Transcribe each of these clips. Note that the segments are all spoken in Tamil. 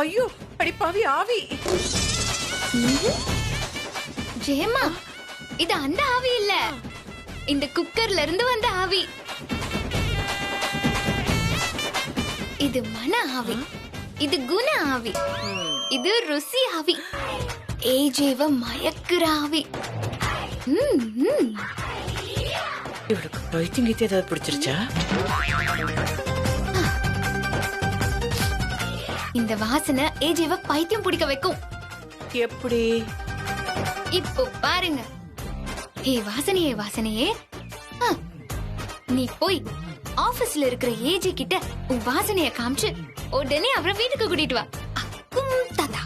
ஐயோ அடி பாவி ஆவி. ஜெயம்மா, இது அந்த ஆவி இல்ல, இந்த குக்கர்ல இருந்து வந்த ஆவி. இது மன ஆவி, இது குண ஆவி, இது ருசி ஆவி, ஏஜேவ மயக்குற ஆவி. இவளுக்கு பைத்தியம் கீத்து ஏதாவது பிடிச்சிருச்சா? இந்த வாசனை ஏஜேவ பைத்தியம் பிடிக்க வைக்கும். எப்படி? இப்போ பாருங்க. ஏ வாசனையே வாசனையே, நீ போய் ஆபீஸ்ல இருக்கிற ஏஜே கிட்ட உன் வாசனைய காமிச்சு உடனே அவரை வீட்டுக்கு கூட்டிட்டு வா. அக்கும் தாத்தா.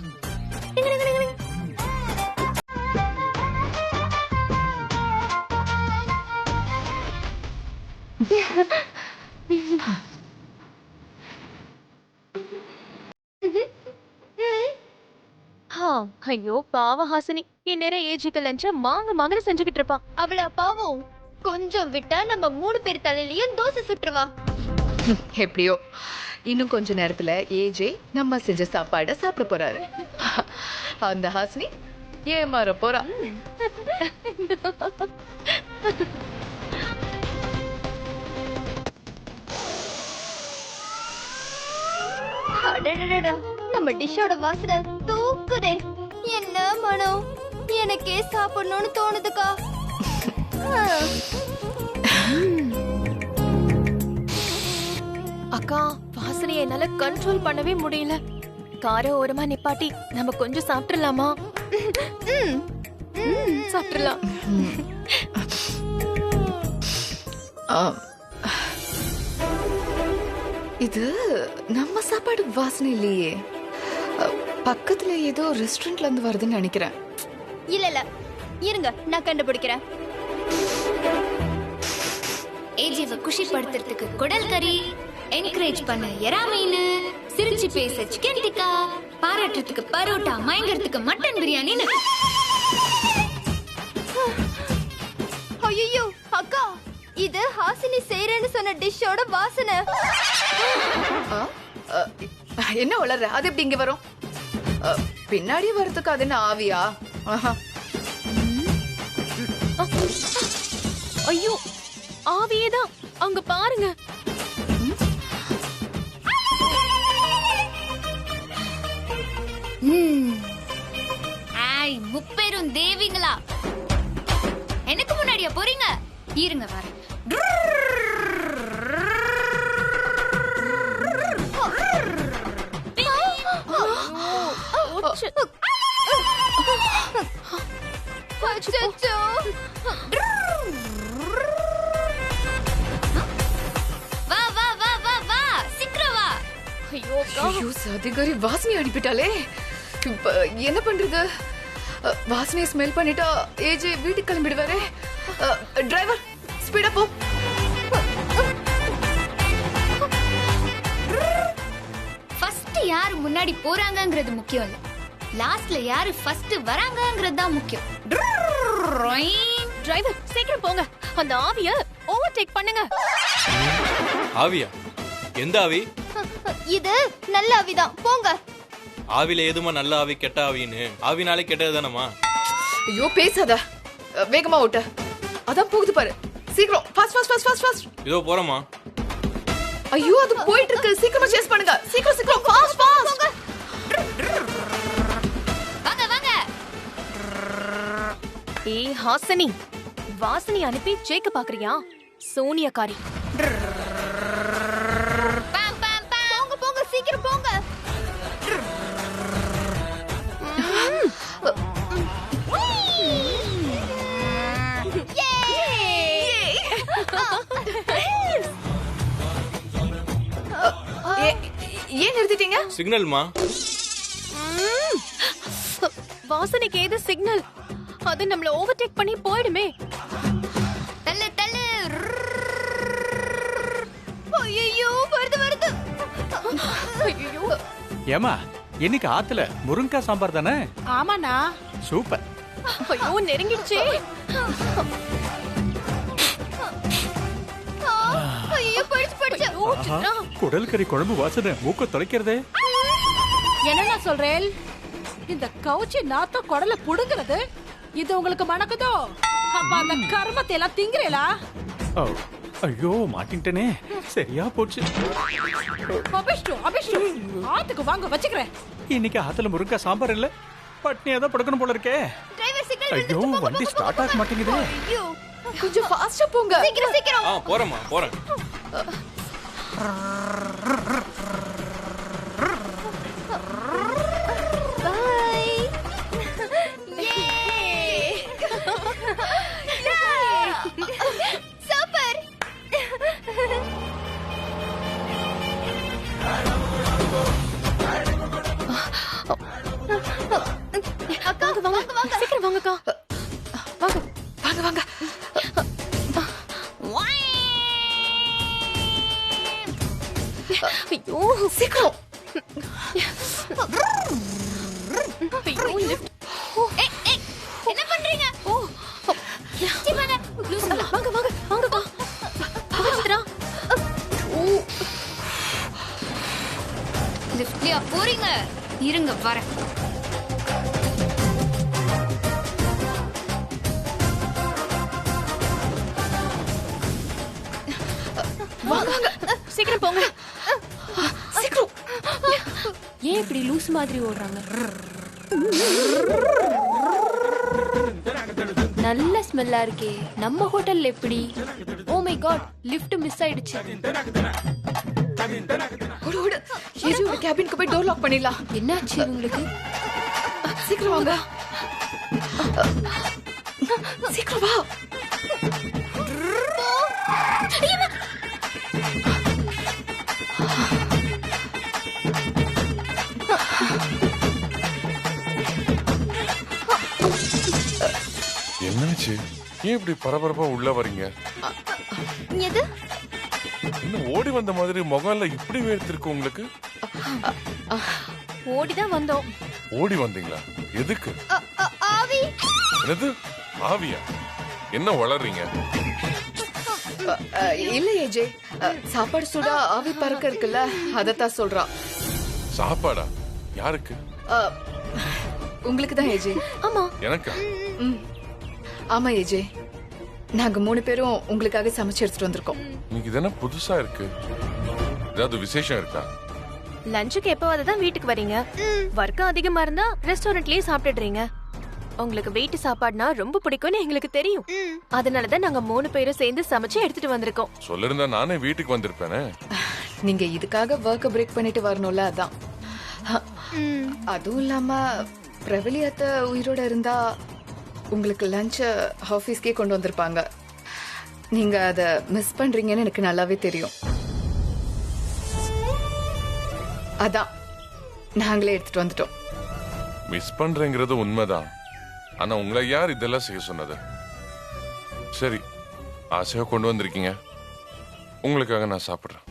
ஐயோ பாவ ஹாசினி, இந்நேரம் ஏஜிக்கு லஞ்ச மாங்க செஞ்சுக்கிட்டு இருப்பா. அவள பாவம் கொஞ்சம் விட்டா நம்ம 3 பேர் தலையிலயும் தோசை சுட்டுருவா. எப்படியோ இன்னும் கொஞ்ச நேரத்துல ஏஜே நம்ம செஞ்ச சாப்பாட சாப்பிட போறாரு. அந்த ஹாசினி ஏமாற போறா. நம்ம டிஷ்ஷோட வாசனை தூக்குதே. என்ன மனம், எனக்கே சாப்பிடணும்னு தோணுதுக்கா. அக்கா, வாசனையை என்னால கண்ட்ரோல் பண்ணவே முடியல. கார ஓரமா நிப்பாட்டி நம்ம கொஞ்சம் சாப்பிடலாமா? சாப்பிடலாம். இது நம்ம சாப்பாடு வாசனை இல்லையே. பக்கத்துல ஏதோ ரெஸ்டாரண்ட்ல இருந்து வருதுன்னு நினைக்கிறேன். இல்ல இருங்க, நான் கண்டுபிடிக்கிறேன். ஏஜேவ குஷிப்படுத்துறதுக்கு குடல் கறி, என்கரேஜ் பண்ண எறா மீன், சிரிச்சு பேச சிக்கன் டிக்கா, பாராட்டுறதுக்கு பரோட்டா, மயங்கறதுக்கு மட்டன் பிரியாணின்னு. ஐயோ அக்கா, இது ஹாசினி செய்றேன்னு சொன்ன டிஷ்ஷோட வாசனை. என்ன வளர்ற? அது எப்படி இங்க வரும்? பின்னாடி வரதுக்கு அது என்ன ஆவியா? ஐயோ, ஆவியேதான். அங்க பாருங்க. ஆய், முப்பெரும் தேவிங்களா, எனக்கு முன்னாடியா போறீங்க? இருங்க வர. அதிகாரி வாசனை அனுப்பிட்டாலே. என்ன பண்றது? வாசனையை ஸ்மெல் பண்ணிட்டா ஏஜே வீட்டுக்கு கிளம்பிடுவாரு. டிரைவர் ஸ்பீடா போ. ஃபர்ஸ்ட் யார் முன்னாடி போறாங்கங்கிறது முக்கியம் இல்ல, லாஸ்ட்ல யாரு ஃபர்ஸ்ட் வராங்கங்கிறது தான் முக்கியம். டிரைவர் சீக்கிரம் போங்க, அந்த ஆவிய ஓவர்டேக் பண்ணுங்க. ஆவியா? எந்த ஆவி? இது நல்ல ஆவிதான், போங்க. ஆவில எதுமா நல்ல ஆவி கெட்ட ஆவின்னு? ஆவினாலே கெட்டது தானமா? ஐயோ பேசாத, வேகமா ஓட்ட. அதான் போகுது பாரு, சீக்கிரம் fast fast fast fast fast. இதோ போறமா. ஐயோ அது போயிட்டு இருக்கு, சீக்கிரமா சேஸ் பண்ணுங்க. சீக்கிரம் சீக்கிரம் ஃபாஸ்ட் ஃபாஸ்ட். வாங்க வாங்க. ஏய் ஹாசினி, வாசனை அனுப்பி ஜெயிக்க பாக்குறியா? சோனியாக்காரி. போங்க போங்க சீக்கிரம் போங்க. ஏன் நிறுத்திட்டீங்க? சிக்னல்மா. வாசனைக்கு ஏது சிக்னல்? அது நம்மள ஓவர்டேக் பண்ணி போய்டுமே. தள்ளு தள்ளு. ஐயோ வருது வருது. ஐயோ. ஏமா, இன்னைக்கு ஆத்துல முருங்கா சாம்பார் தானே? ஆமாண்ணா. சூப்பர். ஐயோ நெருங்கிடுச்சே. ஐயோ படிச்சு படிச்சு. குடல் கறி குழம்பு வாசனை மூக்க தொலைக்கிறதே. என்னன்னா சொல்றேன்? இந்த கவுச்சி நாத்த குடல புடுங்கிறது இது உங்களுக்கு மணக்குதோ? அப்ப அந்த கர்மத்தை எல்லாம் திங்கிறீங்களா? ஓ, ஐயோ மாட்டின்ட்டனே. சரியா போச்சு. அபிஷ்டு ஆத்துக்கு வாங்க வச்சுக்கிறேன். இன்னைக்கு ஆத்துல முருங்கா சாம்பார் இல்ல, பட்னியா தான் படுக்கணும் போல இருக்கே. ஐயோ வண்டி ஸ்டார்ட் ஆக மாட்டேங்குது. கொஞ்சம் ஃபாஸ்டா போங்க. சீக்கிரம் சீக்கிரம். போறேம்மா போறேன். சூப்பர். அக்கா வாங்க வாங்க சீக்கிரம் வாங்கக்கா. வாங்க வாங்க வாங்க. ஐயோ சீக்கிரம். ஐயோ லிஃப்ட். என்ன பண்றீங்க? சிவன லூஸ். வாங்க வாங்க வாங்கக்கா. சித்ரா. லிஃப்ட்லயா போறீங்க? இருங்க வரேன். வாங்க சீக்கிரம் போங்க. சீக்கிரம். ஏன் இப்படி லூஸ் மாதிரி ஓடுறாங்க? நல்ல ஸ்மெல்லா இருக்கே. நம்ம ஹோட்டல்ல எப்படி? Oh my god, lift miss ஆயிடுச்சு. ஓடு ஓடு. ஏஜியோட கேபினுக்கு போய் டோர் லாக் பண்ணிடலாம். என்னாச்சு உங்களுக்கு? சீக்கிரம் வாங்க. சீக்கிரம் வா. என்னாச்சு? ஏன் இப்படி பரபரப்பா உள்ள வரீங்க? எது? இன்னும் ஓடி வந்த மாதிரி முகம்ல இப்படி வேர்த்திருக்கு உங்களுக்கு? ஓடிதான் வந்தோம். ஓடி வந்தீங்களா? எதுக்கு? ஆவி. என்னது ஆவியா? என்ன வளர்றீங்க? இல்ல ஏஜே, சாப்பாடு சூடா ஆவி பறக்க இருக்குல்ல, அதத்தான் சொல்றா. சாப்பாடா? யாருக்கு? உங்களுக்கு தான் ஏஜே. ஆமா. எனக்கா? ஆமா ஏஜே, நாங்க 3 பேரும் உங்களுக்காக சமைச்சு எடுத்துட்டு வந்திருக்கோம். இன்னைக்கு இதென்ன புதுசா இருக்கு? ஏதாவது விசேஷம் இருக்கா? லஞ்சுக்கு எப்பவாவது தான் வீட்டுக்கு வரீங்க. வர்க்கம் அதிகமா இருந்தா ரெஸ்டாரண்ட்லயே சாப்பிட்டுடுறீங்க. உங்களுக்கு வீட்டு சாப்பாடுனா ரொம்ப பிடிக்கும்னு எங்களுக்கு தெரியும். அதனாலதான் நாங்க 3 பேரும் சேர்ந்து சமைச்சு எடுத்துட்டு வந்திருக்கோம். சொல்லிருந்தா நானே வீட்டுக்கு வந்திருப்பேனே. நீங்க இதுக்காக ஒர்க்க பிரேக் பண்ணிட்டு வரணும்ல, அதான். அதுவும் இல்லாம பிரபலியத்தை உயிரோட இருந்தா உங்களுக்கு லஞ்ச் ஆபீஸ்க்கே கொண்டு வந்திருப்பாங்க. நீங்க அத மிஸ் பண்றீங்கன்னு எனக்கு நல்லாவே தெரியும். அதான் நாங்களே எடுத்துட்டு வந்துட்டோம். மிஸ் பண்றேங்கிறது உண்மைதான். ஆனா உங்களை யார் இதெல்லாம் செய்ய சொன்னது? சரி, ஆசையா கொண்டு வந்திருக்கீங்க, உங்களுக்காக நான் சாப்பிடுறேன்.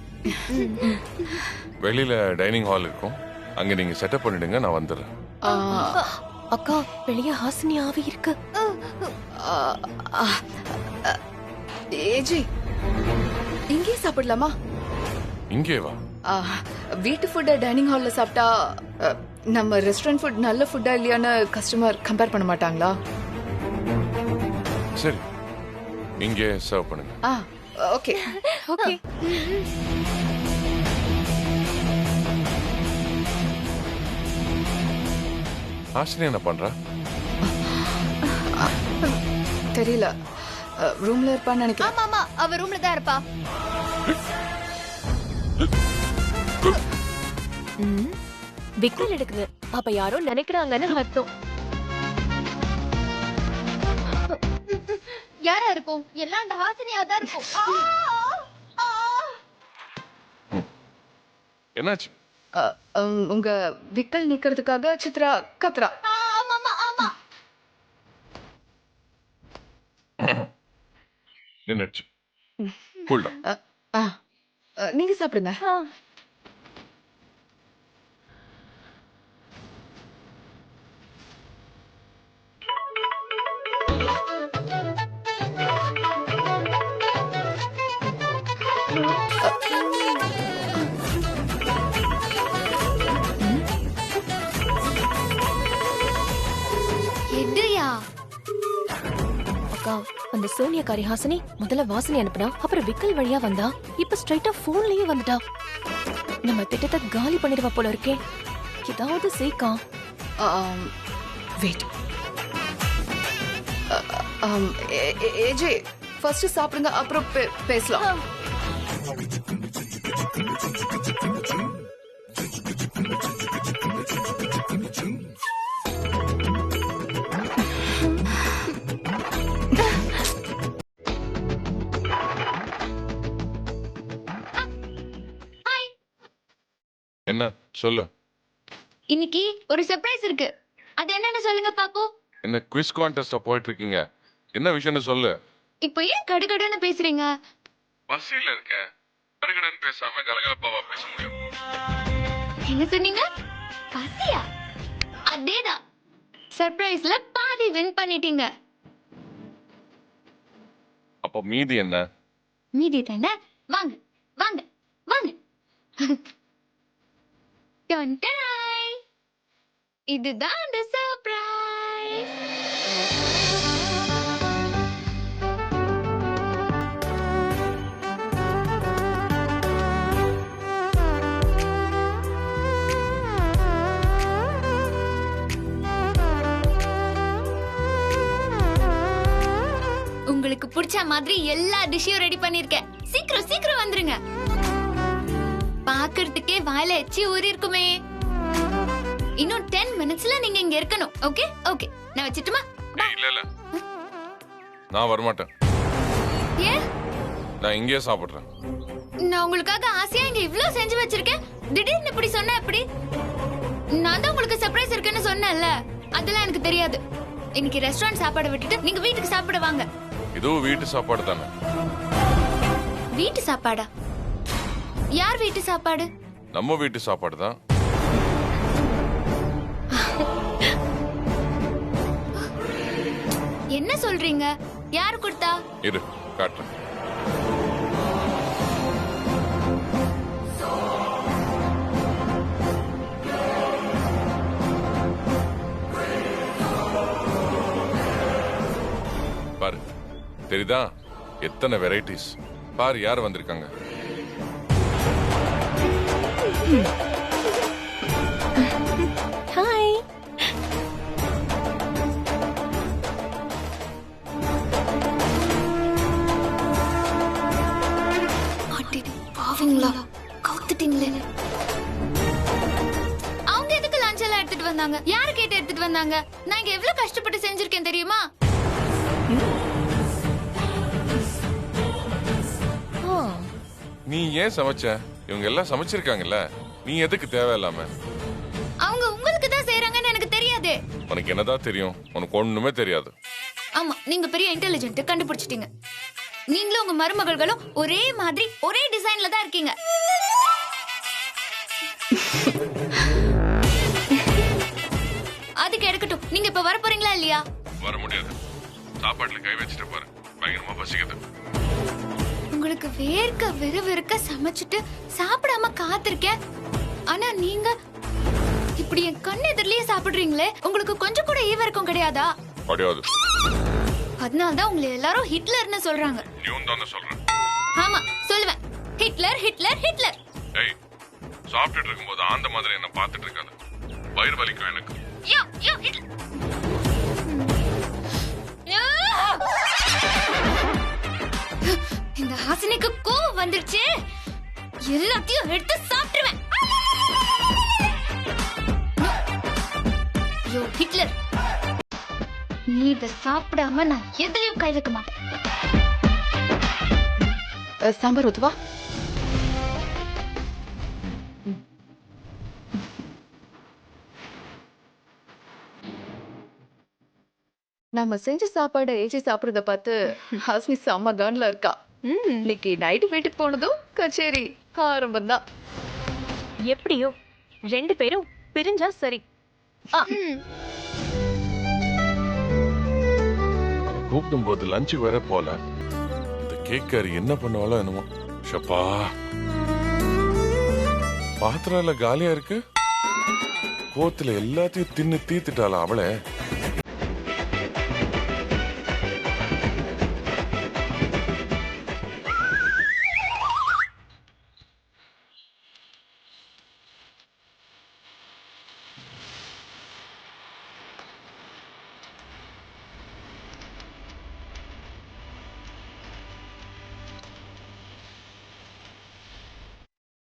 வெளியில டைனிங் ஹால் இருக்கும், அங்க நீங்க செட்டப் பண்ணிடுங்க, நான் வந்துடுறேன். அக்கா, வெளிய ஹாசினி ஆவி இருக்கு. ஏஜி, இங்கே சாப்பிடலாமா? இங்கே வா. வீட்டு ஃபுட்டை டைனிங் ஹால்ல சாப்பிட்டா நம்ம ரெஸ்டாரண்ட் ஃபுட் நல்ல ஃபுட்டா இல்லையான்னு கஸ்டமர் கம்பேர் பண்ண மாட்டாங்களா? சரி, இங்கே சர்வ் பண்ணுங்க. Okay okay. ஆசினி என்ன பண்றா? தெரியல, ரூம்ல இருப்பான்னு நினைக்கிறேன். ஆமா ஆமா, அவ ரூம்ல தான் இருப்பா. விக்கல் எடுக்குது. அப்ப யாரோ நினைக்கிறாங்கன்னு அர்த்தம். யாரா இருக்கும்? எல்லாம் அந்த ஹாசினியா தான் இருக்கும். என்னாச்சு? உங்க விக்கல் நீக்கிறதுக்காக சித்ரா கத்ரா. ஆமா ஆமா ஆமா. நின்னுச்சு. Cool down. நீங்க சாப்பிடுங்க. அக்கா அந்த சோனியாக்காரி ஹாசினி முதல்ல வாசனை அனுப்புனா, அப்புறம் விக்கல் வழியா வந்தா, இப்ப ஸ்ட்ரைட்டா போன்லயே வந்துட்டா. நம்ம திட்டத்தை காலி பண்ணிடுவா போல இருக்கே. ஏதாவது சீக்கா. வெயிட். ஏஜே ஃபர்ஸ்ட் சாப்பிடுங்க, அப்புறம் பேசலாம். என்ன சொல்லு? இன்னைக்கு ஒரு சர்ப்ரைஸ் இருக்கு. அது என்னன்னு சொல்லுங்க பாப்போம். என்ன குவிஸ் கான்டெஸ்டா போயிட்டு இருக்கீங்க? என்ன விஷயம்னு சொல்லு. இப்போ ஏன் கடுகடுன்னு பேசுறீங்க? பஸ்ஸில இருக்க. கரகடன் பேசாம கலகலப்பாவா பேச முடியும்? என்ன சொன்னீங்க? பசியா? அதேதான். சர்ப்ரைஸ்ல பாதி வின் பண்ணிட்டீங்க. அப்ப மீதி என்ன? மீதி தானே? வாங்க வாங்க வாங்க. Done done. இதுதான் அந்த சர்ப்ரைஸ். உங்களுக்கு பிடிச்ச மாதிரி எல்லா டிஷ்ஷையும் ரெடி பண்ணிருக்கேன். சீக்கிரம் சீக்கிரம் வந்துருங்க. பாக்குறதுக்கே வாயில எச்சி ஊறி இருக்குமே. இன்னும் 10 மினிட்ஸ்ல நீங்க இங்க இருக்கணும். ஓகே ஓகே, நான் வச்சிட்டுமா? இல்ல இல்ல, நான் வரமாட்டேன். ஏன்? நான் இங்கேயே சாப்பிடுறேன். நான் உங்களுக்காக ஆசையா இங்க இவ்ளோ செஞ்சு வச்சிருக்கேன். திடீர்னு இப்படி சொன்ன எப்படி? நான் தான் உங்களுக்கு சர்ப்ரைஸ் இருக்குன்னு சொன்னேன்ல. அதெல்லாம் எனக்கு தெரியாது. இன்னைக்கு ரெஸ்டாரண்ட் சாப்பாடு விட்டுட்டு நீங்க வீட்டுக்கு சாப்பிட வாங்க. இதுவும் வீட்டு சாப்பாடு தானே? வீட்டு சாப்பாடா? யார் வீட்டு சாப்பாடு? நம்ம வீட்டு சாப்பாடு தான். என்ன சொல்றீங்க? யாரு கொடுத்தா? இரு காட்டுறேன். பாரு, தெரியுதா எத்தனை வெரைட்டிஸ்? பாரு யார் வந்திருக்காங்க. ஹாய். பாவீங்களா, கவுத்துட்டீங்களே. அவங்க எதுக்கு லஞ்ச் எல்லாம் எடுத்துட்டு வந்தாங்க? யாரு கேட்டு எடுத்துட்டு வந்தாங்க? நான் இங்க எவ்வளவு கஷ்டப்பட்டு செஞ்சிருக்கேன் தெரியுமா? நீ ஏன் சமைச்ச? இவங்க எல்லாம் சமைச்சிருக்காங்கல்ல, நீ எதுக்கு தேவையில்லாம? அவங்க உங்களுக்கு தான் செய்யறாங்கன்னு எனக்கு தெரியாது. உனக்கு என்னதான் தெரியும்? உனக்கு ஒண்ணுமே தெரியாது. ஆமா, நீங்க பெரிய இன்டெலிஜென்ட், கண்டுபிடிச்சிட்டீங்க. நீங்களும் உங்க மருமகள்களும் ஒரே மாதிரி ஒரே டிசைன்ல தான் இருக்கீங்க. அதுக்கு எடுக்கட்டும். நீங்க இப்ப வர போறீங்களா இல்லையா? வர முடியாது. சாப்பாட்டுல கை வச்சுட்டு பாரு, பயங்கரமா பசிக்குது. உங்களுக்கு வேர்க்க விறுவிறுக்க சமைச்சிட்டு சாப்பிடாம காத்திருக்கேன். ஆனா நீங்க இப்படி என் கண் எதிரிலேயே சாப்பிடுறீங்களே, உங்களுக்கு கொஞ்சம் கூட ஈவரக்கம் கிடையாதா? கிடையாது. அதனாலதான் உங்களை எல்லாரும் ஹிட்லர்னு சொல்றாங்க. நீயும் தானே சொல்ற? ஆமா, சொல்லுவேன். Hitler Hitler Hitler. ஏய், சாப்பிட்டுட்டு இருக்கும்போது ஆந்த மாதிரி என்ன பார்த்துட்டு இருக்காது. வயிறு வலிக்கும் எனக்கு. யோ யோ ஹிட்லர். இந்த ஹாசினிக்கு கோவம் வந்துருச்சு. எல்லாத்தையும் எடுத்து சாப்பிட்டுருவேன். யோ ஹிட்லர், நீ இத சாப்பிடாம நான் எதுலயும் கை வைக்க மாட்டேன். சாம்பார் ஊத்துவா? நம்ம செஞ்ச சாப்பாடு ஏச்சி சாப்பிடுறத பார்த்து ஹாஸ்மி செம்ம கன்ல இருக்கா. இன்னைக்கு நைட்டு வீட்டுக்கு போனதும் கச்சேரி ஆரம்பம் தான். எப்படியோ 2 பேரும் பிரிஞ்சா சரி. கூப்பிடும் போது லஞ்சு வேற போல. இந்த கேக்காரி என்ன பண்ணுவாளோ என்னமோ. ஷப்பா, பாத்திரம் எல்லாம் காலியா இருக்கு. கோத்துல எல்லாத்தையும் தின்னு தீத்துட்டாளா அவளே?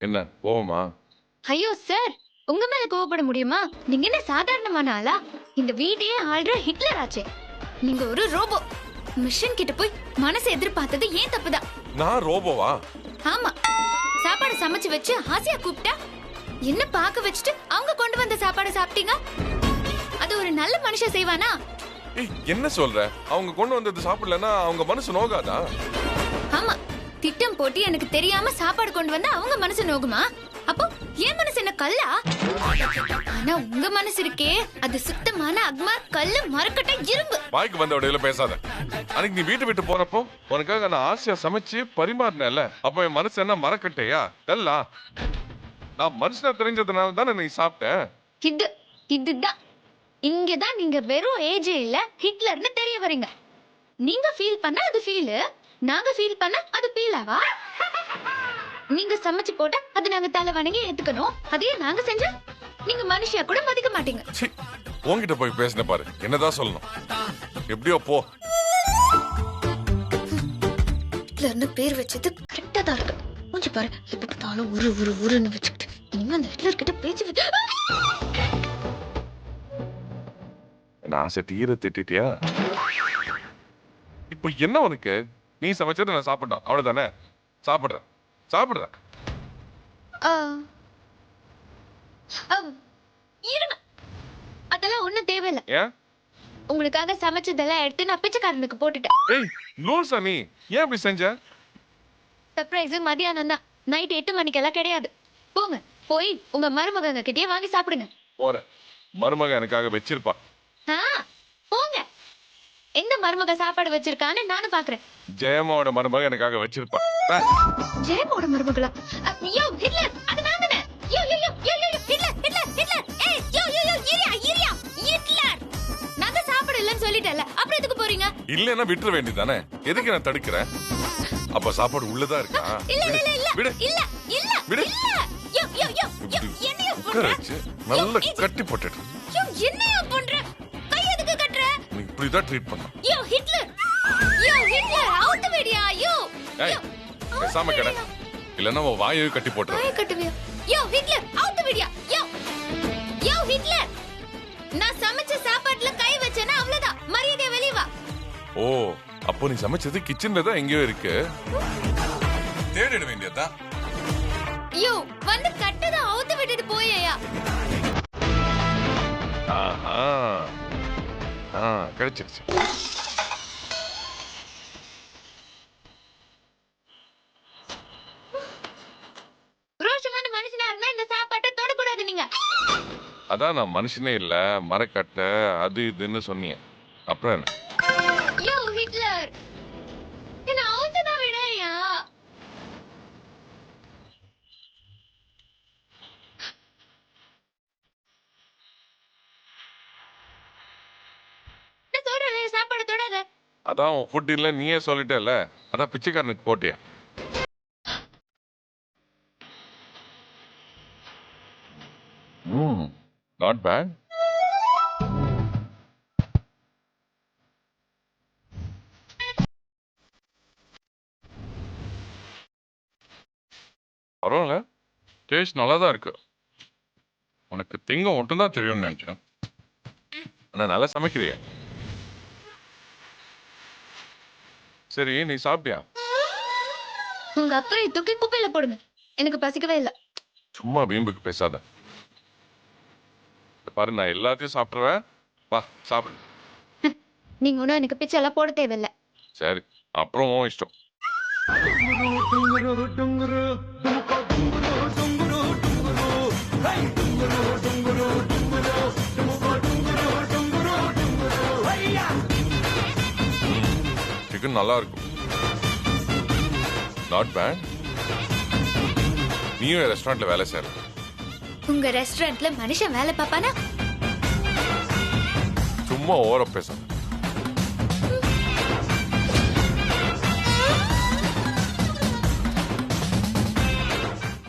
என்ன போவோமா? ஐயோ சார், உங்க மேல கோவப்பட முடியுமா? நீங்க என்ன சாதாரணமான ஆளா? இந்த வீட்டையே ஆள்ற ஹிட்லர் ஆச்சே. நீங்க ஒரு ரோபோ. மிஷன் கிட்ட போய் மனசை எதிர்பார்த்தது ஏன் தப்புதான். நான் ரோபோவா? ஆமா, சாப்பாடு சமைச்சு வச்சு ஆசையா கூப்பிட்டா என்ன பார்க்க வச்சுட்டு அவங்க கொண்டு வந்த சாப்பாடு சாப்பிட்டீங்க. அது ஒரு நல்ல மனுஷன் செய்வானா? ஏய், என்ன சொல்ற? அவங்க கொண்டு வந்தது சாப்பிடலன்னா அவங்க மனசு நோகாதா? ஆமா, திட்டம் போட்டு எனக்கு தெரியாம சாப்பாடு கொண்டு வந்தா அவங்க மனசு நோகுமா? அப்போ என் மனசு என்ன கல்லா? ஆனா உங்க மனசு இருக்கே, அது சுத்தமான அக்மா, கல்லு, மரக்கட்டை, இரும்பு. வாய்க்கு வந்த வடையில பேசாத. அன்னைக்கு நீ வீட்டு விட்டு போறப்போ உனக்காக நான் ஆசையா சமைச்சு பரிமாறினேன்ல, அப்ப என் மனசு என்ன மரக்கட்டையா கல்லா? நான் மனுஷனா தெரிஞ்சதுனால தானே நீ சாப்பிட்ட. இதுதான் இங்கதான் நீங்க வெறும் ஏஜே இல்ல ஹிட்லர்னு தெரிய வரீங்க. நீங்க ஃபீல் பண்ண அது ஃபீல், நாங்க ஃபீல் பண்ண அது ஃபீலாவா? நீங்க சமைச்சு போட்டா அது நாங்க தலை வணங்கி ஏத்துக்கணும். அதையே நாங்க செஞ்சா நீங்க மனுஷியா கூட மதிக்க மாட்டீங்க. சீ, உன்கிட்ட போய் பேசின பாரு, என்னதான் சொல்லணும். எப்படியோ போ. ஹிட்லர்னு பேர் வச்சது கரெக்டா தான் இருக்கு. மூஞ்சி பாரு, எப்படி பார்த்தாலும் உருன்னு வச்சுக்கிட்டு நீங்க அந்த ஹிட்லர் கிட்ட பேச்சு நான் ஆசை தீர திட்டிட்டியா? இப்ப என்ன உனக்கு? நீ சமைச்சது நான் சாப்பிட்டோம், அவ்வளவுதானே? சாப்பிடுறேன். இருங்க, அதெல்லாம் ஒண்ணும் தேவையில்ல. ஏன்? உங்களுக்காக சமைச்சதெல்லாம் எடுத்து நான் பிச்சைக்காரனுக்கு போட்டுட்டேன். ஏய், லூசா நீ? ஏன் இப்படி செஞ்ச? சர்ப்ரைஸ் மதியானம் தான், நைட் 8 மணிக்கெல்லாம் கிடையாது. போங்க, போய் உங்க மருமகங்க கிட்டயே வாங்கி சாப்பிடுங்க. போறேன். மருமக எனக்காக வச்சிருப்பா. போங்க. எந்த மருமக சாப்பாடு வச்சிருக்கான்னு நானும் பாக்குறேன். ஜெயமாவோட மருமக எனக்காக வச்சிருப்பா. ஜெயமோட மருமகளா? யோ ஹிட்லர், அது நான் தானே. யோ ஹிட்லர். ஏய் இரியா ஹிட்லர். நான் தான் சாப்பிட இல்லன்னு சொல்லிட்டேன்ல, அப்புறம் எதுக்கு போறீங்க? இல்லன்னா விட்டுற வேண்டியதானே? எதுக்கு நான் தடுக்கிறேன்? அப்ப சாப்பாடு உள்ளதா இருக்கா? விடு. விடு. என்னைய உட்கார வச்சு நல்லா கட்டி போட்டுடு. என்னைய பண்ற? கை எதுக்கு கட்டற? நீ இப்படிதான் ட்ரீட் பண்ண. யோ ஹிட்லர், அவுட் வெடியா. ஏய், பேசாம கடை. இல்லன்னா உன் வாயை கட்டி போட்டுரு. வாயை கட்டுவியா? யோ ஹிட்லர், அவுட் வெடியா. யோ ஹிட்லர், நான் சமைச்ச சாப்பாட்டுல கை வச்சேனா அவ்வளவுதான், மரியாதையா வெளிய வா. ஓ, அப்போ நீ சமைச்சது கிச்சன்ல தான் எங்கேயோ இருக்கு. தேடிட வேண்டியதா? யோ, வந்து கட்டத அவுத்து விட்டுட்டு போயேயா. கிடைச்சிருச்சு. ரோஷமான மனுஷனா இருந்தா இந்த சாப்பாட்டை தொடக்கூடாது நீங்க. அதான் நான் மனுஷனே இல்ல, மரக்கட்டை அது இதுன்னு சொன்னீங்க. அப்புறம் என்ன? யோ ஹிட்லர், என்ன அவுத்துதான் விடையா. சாப்பாடு தொடாத. அதான் உன் ஃபுட் இல்ல நீயே சொல்லிட்டேல, அதான் பிச்சைக்காரனுக்கு போட்டியா? Not bad. பரவாயில்ல, டேஸ்ட் நல்லா தான் இருக்கு. உனக்கு திங்க மட்டும் தான் தெரியும்னு நினைச்சேன். ஆனா நல்லா சமைக்கிறியா? சரி, நீ சாப்பிட்டியா? உங்க அக்கறை தூக்கி குப்பையில போடுங்க, எனக்கு பசிக்கவே இல்ல. சும்மா வீம்புக்கு பேசாத. பாரு, நான் எல்லாத்தையும் சாப்பிடுவேன். வா சாப்பிடு. நீங்க ஒன்னும் எனக்கு பிச்சை எல்லாம் போட தேவையில்ல. சரி, அப்புறம் உன் இஷ்டம். சிக்கன் நல்லா இருக்கும். Not bad. நீயும் ரெஸ்டாரண்ட்ல வேலை செய்யற. உங்க ரெஸ்டாரண்ட்ல மனுஷன் வேலை பாப்பானா? சும்மா ஓர பேச.